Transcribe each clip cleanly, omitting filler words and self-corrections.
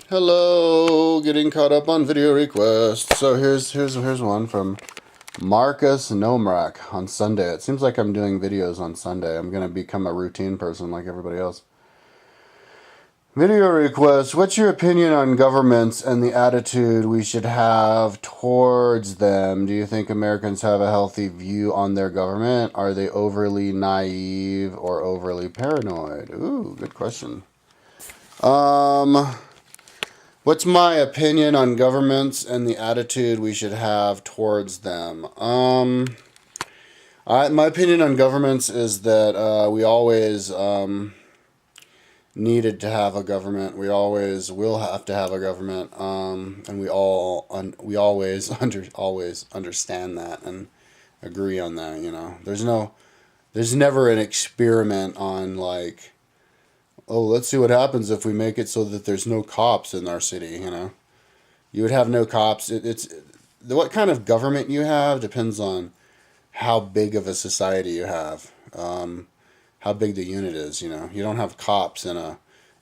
Hello, getting caught up on video requests. So here's one from Marcus Nomrak on Sunday. It seems like I'm doing videos on Sunday. I'm gonna become a routine person like everybody else. Video request. What's your opinion on governments and the attitude we should have towards them? Do you think Americans have a healthy view on their government? Are they overly naive or overly paranoid? Ooh, good question. What's my opinion on governments and the attitude we should have towards them? My opinion on governments is that we always needed to have a government. We always will have to have a government, and we always always understand that and agree on that. You know, there's never an experiment on like, oh, let's see what happens if we make it so that there's no cops in our city. You know, you would have no cops. It's what kind of government you have depends on how big of a society you have. How big the unit is. You know, you don't have cops in a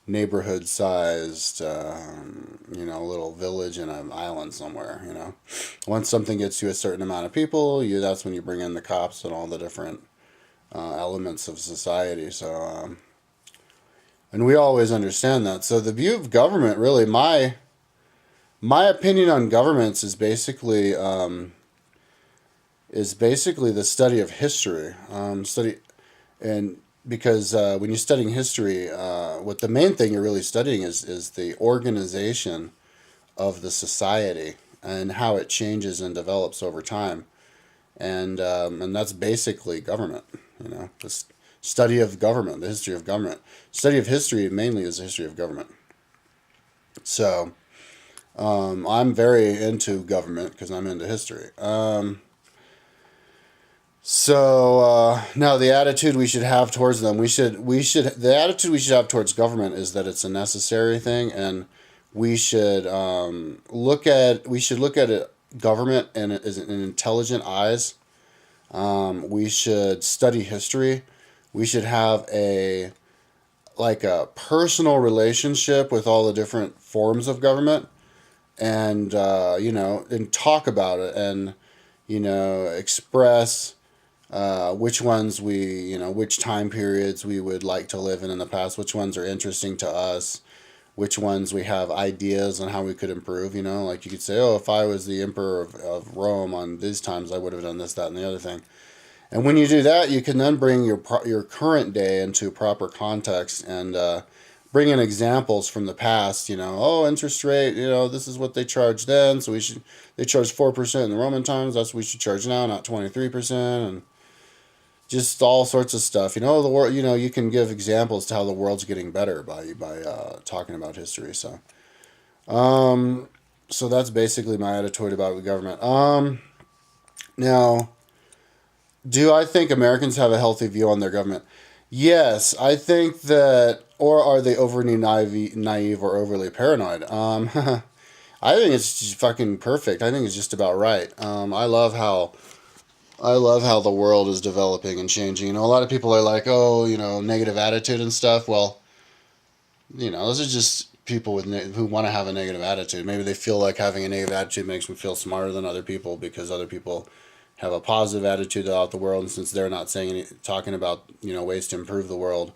neighborhood-sized, little village in an island somewhere. You know, once something gets to a certain amount of people, that's when you bring in the cops and all the different elements of society. So, and we always understand that. So the view of government, really, my opinion on governments is basically the study of history. And because when you're studying history, what the main thing you're really studying is the organization of the society and how it changes and develops over time, and that's basically government. You know, the study of government, the history of government. Study of history mainly is the history of government. So I'm very into government because I'm into history. Now the attitude we should have towards them, the attitude we should have towards government is that it's a necessary thing, and we should look at it, government and as an intelligent eyes. We should study history. We should have a personal relationship with all the different forms of government, and and talk about it, and express which time periods we would like to live in the past, which ones are interesting to us, which ones we have ideas on how we could improve. Like you could say, oh, if I was the emperor of Rome on these times, I would have done this, that, and the other thing. And when you do that, you can then bring your current day into proper context and bring in examples from the past. Oh, interest rate. This is what they charged then, so they charged 4% in the Roman times. That's what we should charge now, not 23%, and just all sorts of stuff. The world. You can give examples to how the world's getting better by talking about history. So that's basically my attitude about the government. Now, do I think Americans have a healthy view on their government? Yes, I think that. Or are they overly naive or overly paranoid? I think it's just fucking perfect. I think it's just about right. I love how the world is developing and changing. A lot of people are like, oh, negative attitude and stuff. Well, those are just people who want to have a negative attitude. Maybe they feel like having a negative attitude makes them feel smarter than other people because other people have a positive attitude about the world, and since they're not talking about ways to improve the world,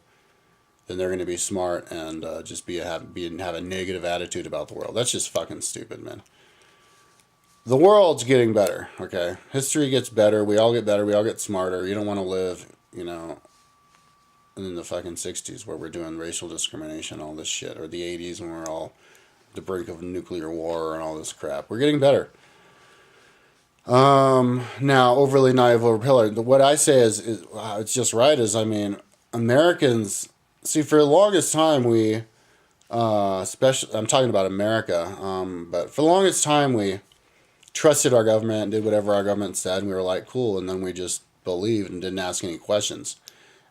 then they're going to be smart and just have a negative attitude about the world. That's just fucking stupid, man. The world's getting better, okay? History gets better. We all get better. We all get smarter. You don't want to live, in the fucking 60s where we're doing racial discrimination, all this shit, or the 80s when we're all at the brink of nuclear war and all this crap. We're getting better. Now, overly naive, over pillar. What I say is it's just right. Americans. See, for the longest time, especially I'm talking about America, but for the longest time we trusted our government and did whatever our government said, and we were like, cool, and then we just believed and didn't ask any questions.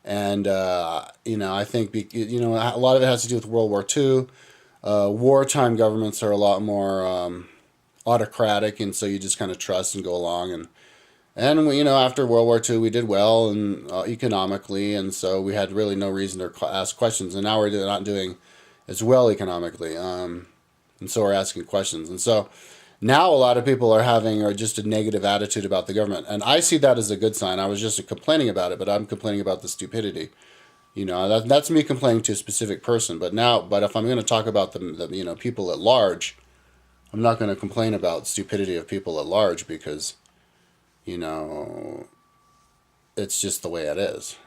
And I think a lot of it has to do with World War II. Wartime governments are a lot more autocratic, and so you just kind of trust and go along. And we, after World War II, we did well and economically, and so we had really no reason to ask questions. And now we're not doing as well economically. and so are asking questions. And so now a lot of people are just a negative attitude about the government, and I see that as a good sign. I was just complaining about it, but I'm complaining about the stupidity. That's me complaining to a specific person. But if I'm going to talk about the people at large, I'm not going to complain about stupidity of people at large because, you know, it's just the way it is.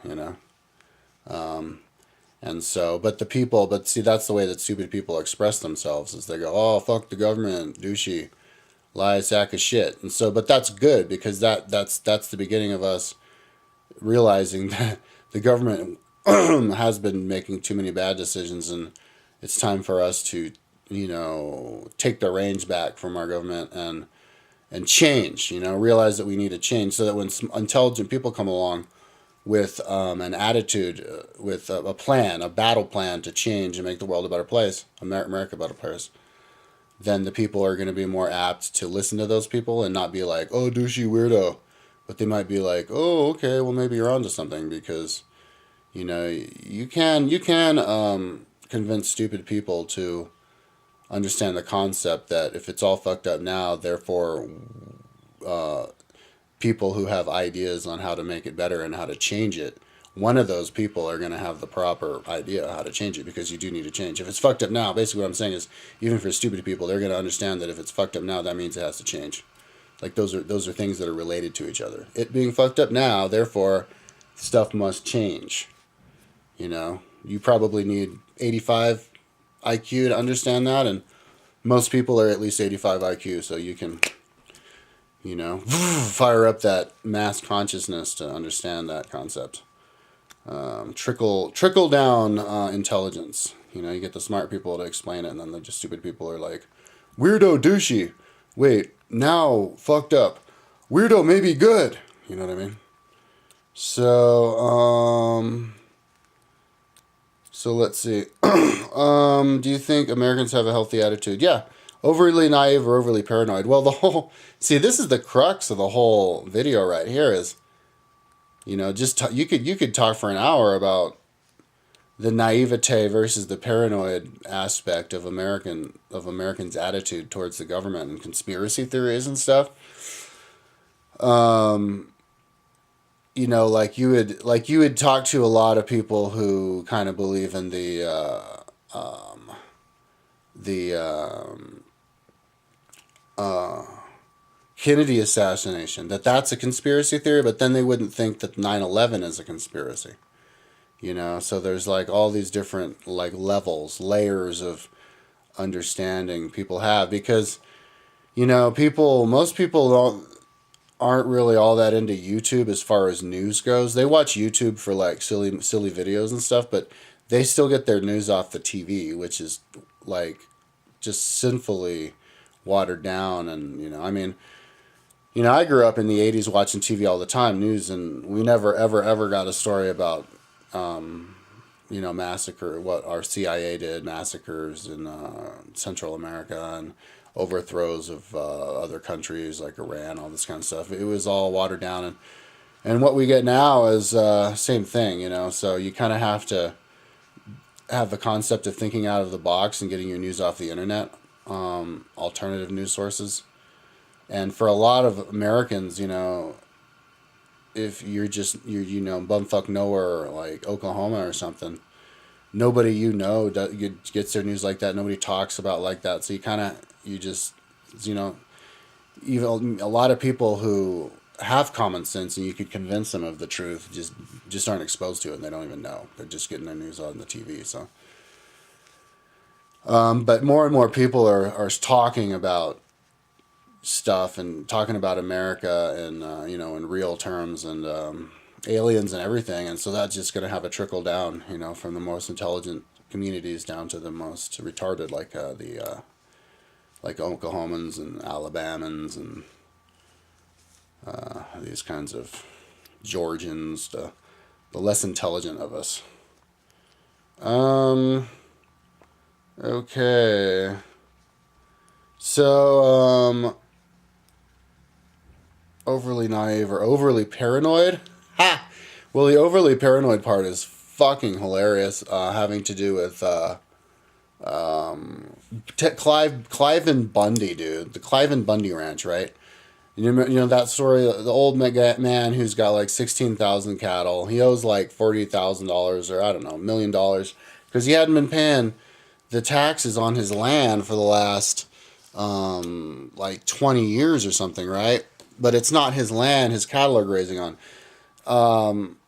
And so, but see, that's the way that stupid people express themselves is they go, oh, fuck the government, douchey, lie, sack of shit. And so, but that's good because that's the beginning of us realizing that the government has been making too many bad decisions, and it's time for us to, take the reins back from our government and change. Realize that we need to change so that when some intelligent people come along with an attitude, with a plan, a battle plan to change and make the world a better place, America a better place, then the people are going to be more apt to listen to those people and not be like, oh, douchey weirdo. But they might be like, oh, okay, well, maybe you're onto something because, you can convince stupid people to understand the concept that if it's all fucked up now, therefore, people who have ideas on how to make it better and how to change it, one of those people are going to have the proper idea how to change it because you do need to change. If it's fucked up now, basically what I'm saying is even for stupid people, they're going to understand that if it's fucked up now, that means it has to change. Like those are things that are related to each other. It being fucked up now, therefore, stuff must change. You probably need 85 IQ to understand that, and most people are at least 85 IQ, so you can, fire up that mass consciousness to understand that concept. Trickle down intelligence. You get the smart people to explain it, and then the just stupid people are like, weirdo, douchey. Wait, now fucked up. Weirdo may be good. You know what I mean? So let's see. Do you think Americans have a healthy attitude? Yeah. Overly naive or overly paranoid? Well, this is the crux of the whole video right here is, you could talk for an hour about the naivete versus the paranoid aspect of Americans' attitude towards the government and conspiracy theories and stuff. Like you would talk to a lot of people who kind of believe in the Kennedy assassination, that's a conspiracy theory, but then they wouldn't think that 9/11 is a conspiracy. So there's like all these different like layers of understanding people have because, most people aren't really all that into YouTube as far as news goes. They watch YouTube for like silly videos and stuff, but they still get their news off the TV, which is like just sinfully watered down. And I grew up in the 80s watching TV all the time, news, and we never ever got a story about massacre, what our CIA did, massacres in Central America and overthrows of other countries like Iran, all this kind of stuff. It was all watered down, and what we get now is same thing, So you kind of have to have the concept of thinking out of the box and getting your news off the internet, alternative news sources. And for a lot of Americans, if you're bumfuck nowhere like Oklahoma or something, nobody gets their news like that. Nobody talks about like that. So even a lot of people who have common sense and you could convince them of the truth just aren't exposed to it and they don't even know. They're just getting their news on the TV. So, but more and more people are talking about stuff and talking about America and in real terms and aliens and everything, and so that's just going to have a trickle down, from the most intelligent communities down to the most retarded, like like Oklahomans and Alabamans and these kinds of Georgians, the less intelligent of us. Okay. So, overly naive or overly paranoid? Ha! Well, the overly paranoid part is fucking hilarious, having to do with Cliven Bundy, dude, the Cliven Bundy Ranch, right? You know that story, the old man who's got like 16,000 cattle. He owes like $40,000 or I don't know, $1 million because he hadn't been paying the taxes on his land for the last like 20 years or something, right? But it's not his land, his cattle are grazing on.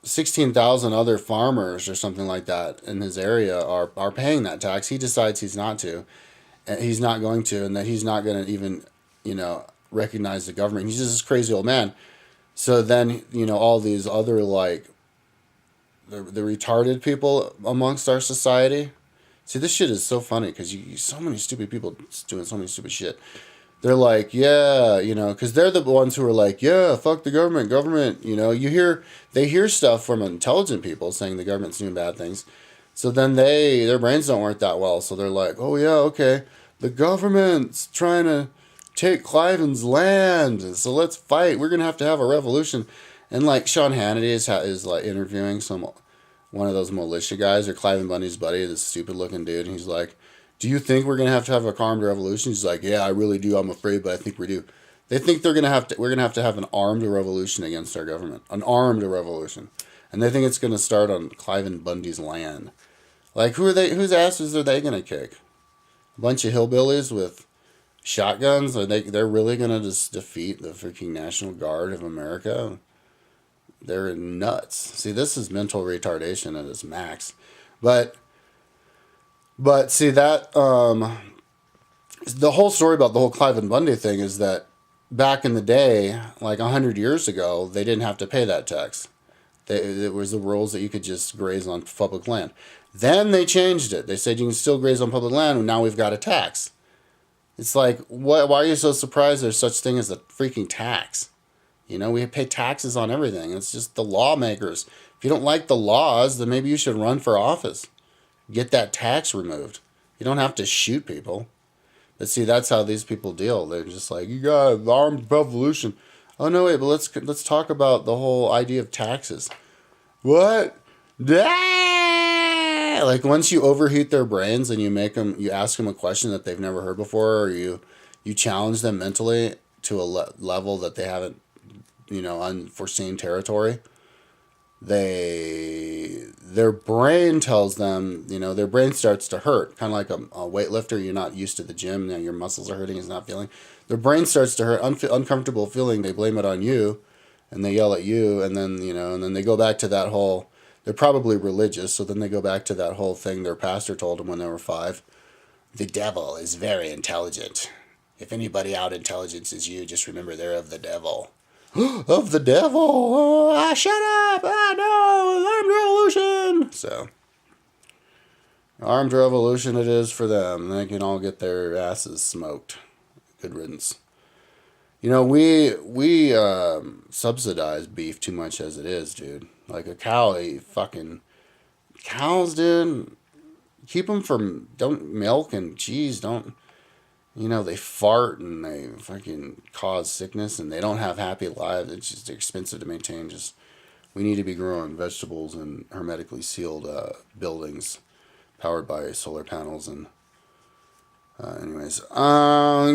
16,000 other farmers or something like that in his area are paying that tax. He decides he's not going to, and that he's not going to even, recognize the government. He's just this crazy old man. So then, all these other, like, the retarded people amongst our society. See, this shit is so funny because so many stupid people doing so many stupid shit. They're like, yeah, because they're the ones who are like, yeah, fuck the government, government. They hear stuff from intelligent people saying the government's doing bad things. So then their brains don't work that well. So they're like, oh yeah, okay, the government's trying to take Cliven's land. So let's fight. We're going to have a revolution. And like Sean Hannity is like interviewing one of those militia guys or Cliven Bundy's buddy, this stupid looking dude. And he's like, do you think we're gonna have a armed revolution? He's like, yeah, I really do. I'm afraid, but I think we do. They think we're gonna have an armed revolution against our government, an armed revolution, and they think it's gonna start on Cliven Bundy's land. Like, who are they? Whose asses are they gonna kick? A bunch of hillbillies with shotguns? Are they're really gonna just defeat the freaking National Guard of America? They're nuts. See, this is mental retardation at its max, but. But see that the whole story about the whole Cliven Bundy thing is that back in the day, like 100 years ago, they didn't have to pay that tax. It was the rules that you could just graze on public land. Then they changed it. They said you can still graze on public land, and now we've got a tax. It's like, why are you so surprised there's such thing as a freaking tax? We pay taxes on everything. It's just the lawmakers. If you don't like the laws, then maybe you should run for office. Get that tax removed. You don't have to shoot people. But see, that's how these people deal. They're just like, you got an armed revolution. Oh no, wait, but let's talk about the whole idea of taxes. What? Ah! Like, once you overheat their brains and you ask them a question that they've never heard before, or you challenge them mentally to a level that they haven't, unforeseen territory. Their brain tells them, their brain starts to hurt, kind of like a weightlifter. You're not used to the gym, your muscles are hurting, it's not feeling. Their brain starts to hurt, uncomfortable feeling. They blame it on you, and they yell at you, and then and then they go back to that whole. They're probably religious, so then they go back to that whole thing their pastor told them when they were 5. The devil is very intelligent. If anybody out intelligences you, just remember they're of the devil. Of the devil. Oh, shut up. No, armed revolution. So, armed revolution it is for them. They can all get their asses smoked. Good riddance. We subsidize beef too much as it is, dude. Like a cow, fucking cows, dude. Keep them from, don't milk and cheese, don't. They fart and they fucking cause sickness and they don't have happy lives. It's just expensive to maintain. We need to be growing vegetables in hermetically sealed buildings powered by solar panels. And anyways,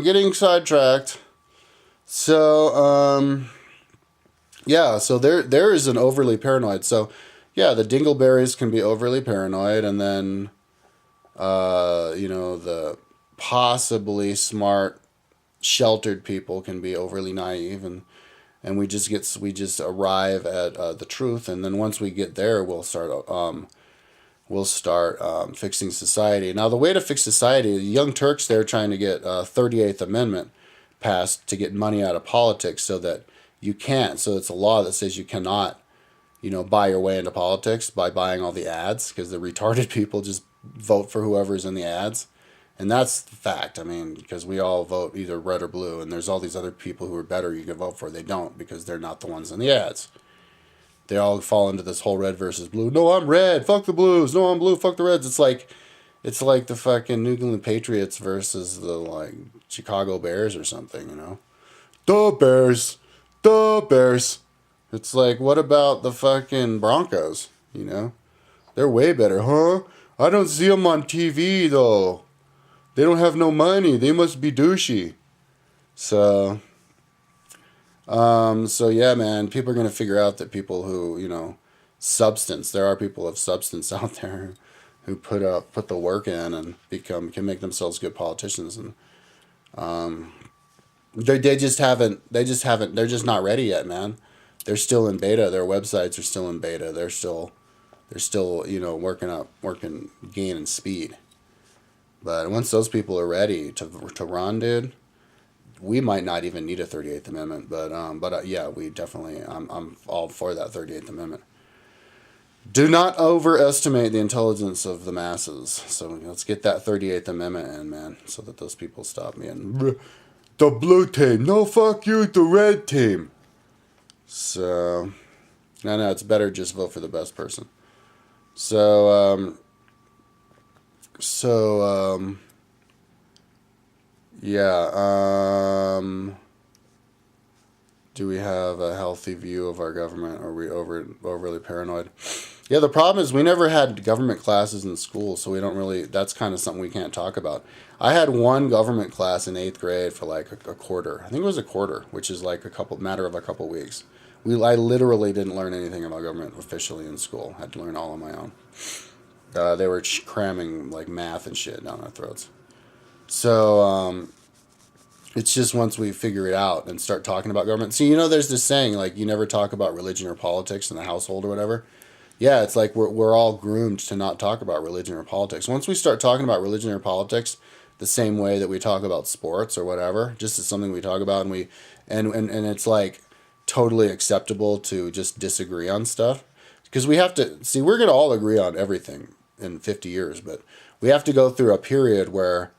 getting sidetracked. So, yeah, so there is an overly paranoid. So, yeah, the dingleberries can be overly paranoid, and then, the possibly smart, sheltered people can be overly naive, and we just arrive at the truth, and then once we get there, we'll start fixing society. Now, the way to fix society, the Young Turks, they're trying to get 38th Amendment passed to get money out of politics, so that you can't. So it's a law that says you cannot, buy your way into politics by buying all the ads, because the retarded people just vote for whoever's in the ads. And that's the fact. I mean, because we all vote either red or blue, and there's all these other people who are better you can vote for. They don't, because they're not the ones in the ads. They all fall into this whole red versus blue. No, I'm red. Fuck the blues. No, I'm blue. Fuck the reds. It's like the fucking New England Patriots versus the Chicago Bears or something. The Bears. The Bears. It's like, what about the fucking Broncos? They're way better, huh? I don't see them on TV though. They don't have no money. They must be douchey. So, so yeah, man, people are going to figure out that people who, substance, there are people of substance out there who put the work in and can make themselves good politicians. And they just haven't, they're just not ready yet, man. They're still in beta. Their websites are still in beta. They're still, working, gaining speed. But once those people are ready to run, dude, we might not even need a 38th Amendment. But yeah, we definitely, I'm all for that 38th Amendment. Do not overestimate the intelligence of the masses. So let's get that 38th Amendment in, man, so that those people stop being the blue team. No, fuck you, the red team. So, no, it's better just vote for the best person. So, yeah. Do we have a healthy view of our government? Are we overly paranoid? Yeah, the problem is we never had government classes in school, so we don't really. That's kind of something we can't talk about. I had one government class in 8th grade for like a quarter. I think it was a quarter, which is like matter of a couple weeks. I literally didn't learn anything about government officially in school. I had to learn all on my own. They were cramming like math and shit down our throats. So it's just once we figure it out and start talking about government. See, there's this saying like you never talk about religion or politics in the household or whatever. Yeah, it's like we're all groomed to not talk about religion or politics. Once we start talking about religion or politics the same way that we talk about sports or whatever, just as something we talk about, and it's like totally acceptable to just disagree on stuff. Because we have to see, we're going to all agree on everything in 50 years, but we have to go through a period where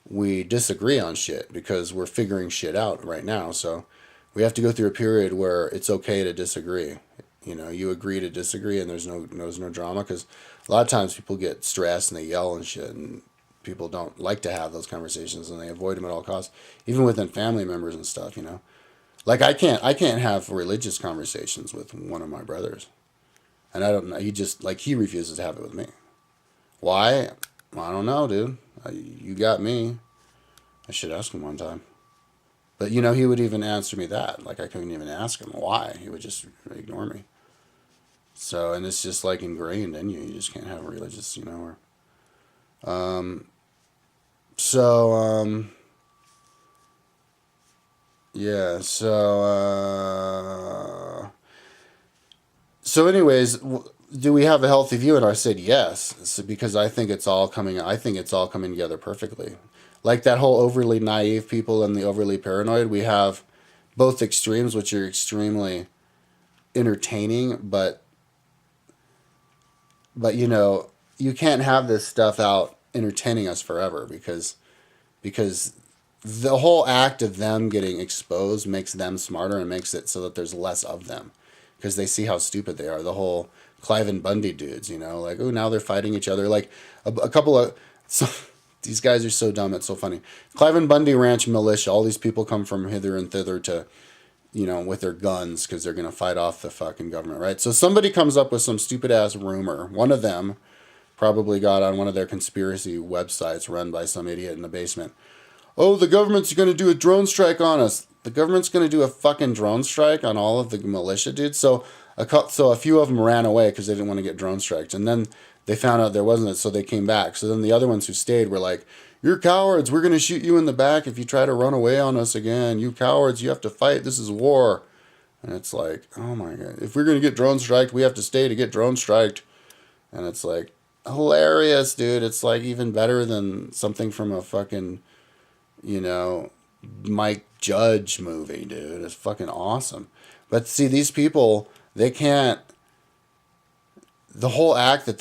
we disagree on shit because we're figuring shit out right now. So we have to go through a period where it's okay to disagree. You agree to disagree, and there's no drama, because a lot of times people get stressed and they yell and shit, and people don't like to have those conversations, and they avoid them at all costs, even within family members and stuff. Like I can't have religious conversations with one of my brothers, and I don't know. He refuses to have it with me. Why? I don't know, dude. You got me. I should ask him one time. But he would even answer me that. Like I couldn't even ask him why. He would just ignore me. So, and it's just like ingrained in you. You just can't have a religious, or yeah, so anyways, do we have a healthy view? And I said yes, because I think it's all coming together perfectly. Like that whole overly naive people and the overly paranoid, we have both extremes, which are extremely entertaining, but you can't have this stuff out entertaining us forever, because the whole act of them getting exposed makes them smarter and makes it so that there's less of them, because they see how stupid they are. The whole Clive and Bundy dudes, like, oh, now they're fighting each other. Like a couple of, these guys are so dumb, it's so funny. Clive and Bundy Ranch militia, all these people come from hither and thither to, with their guns, because they're going to fight off the fucking government, right? So somebody comes up with some stupid ass rumor. One of them probably got on one of their conspiracy websites run by some idiot in the basement. Oh, the government's going to do a drone strike on us. The government's going to do a fucking drone strike on all of the militia dudes. So a few of them ran away because they didn't want to get drone striked. And then they found out there wasn't it, so they came back. So then the other ones who stayed were like, you're cowards. We're going to shoot you in the back if you try to run away on us again. You cowards, you have to fight. This is war. And it's like, oh my God. If we're going to get drone striked, we have to stay to get drone striked. And it's like, hilarious, dude. It's like even better than something from a fucking, Mike Judge movie, dude. It's fucking awesome. But see, these people, they can't, the whole act that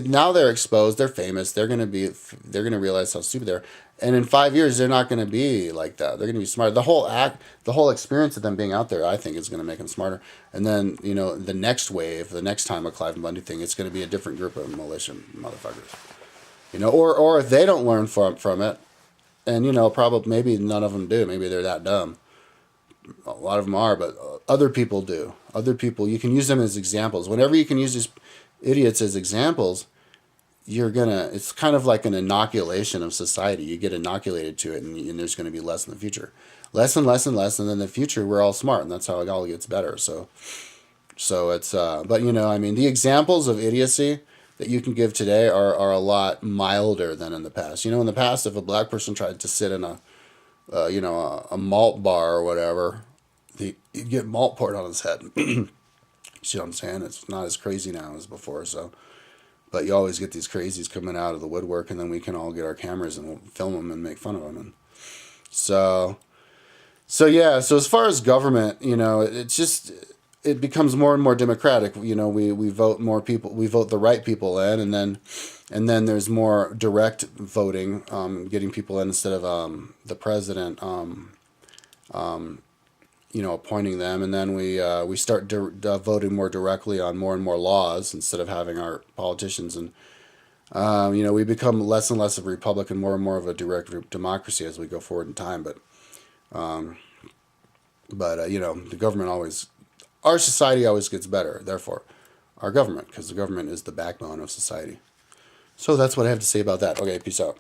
now they're exposed, they're famous, they're gonna realize how stupid they are, and in 5 years they're not gonna be like that. They're gonna be smart. The whole experience of them being out there, I think, is gonna make them smarter. And then the next wave, the next time a Clive and Bundy thing, it's gonna be a different group of militia motherfuckers. Or if they don't learn from it, and probably maybe none of them do. Maybe they're that dumb. A lot of them are, but other people do. Other people, you can use them as examples. Whenever you can use these idiots as examples, it's kind of like an inoculation of society. You get inoculated to it, and there's going to be less in the future, less and less and less, and then in the future we're all smart, and that's how it all gets better. So it's but I mean, the examples of idiocy that you can give today are a lot milder than in the past. In the past, if a black person tried to sit in a malt bar or whatever, he'd get malt poured on his head. See what I'm saying? It's not as crazy now as before. So, but you always get these crazies coming out of the woodwork, and then we can all get our cameras and we'll film them and make fun of them. And so yeah. So as far as government, it's just it becomes more and more democratic. We vote more people. We vote the right people in, and then there's more direct voting, getting people in instead of the president. Appointing them, and then we start voting more directly on more and more laws instead of having our politicians, and we become less and less of a republic and more of a direct democracy as we go forward in time. But the government our society always gets better. Therefore, our government, because the government is the backbone of society. So that's what I have to say about that. Okay, peace out.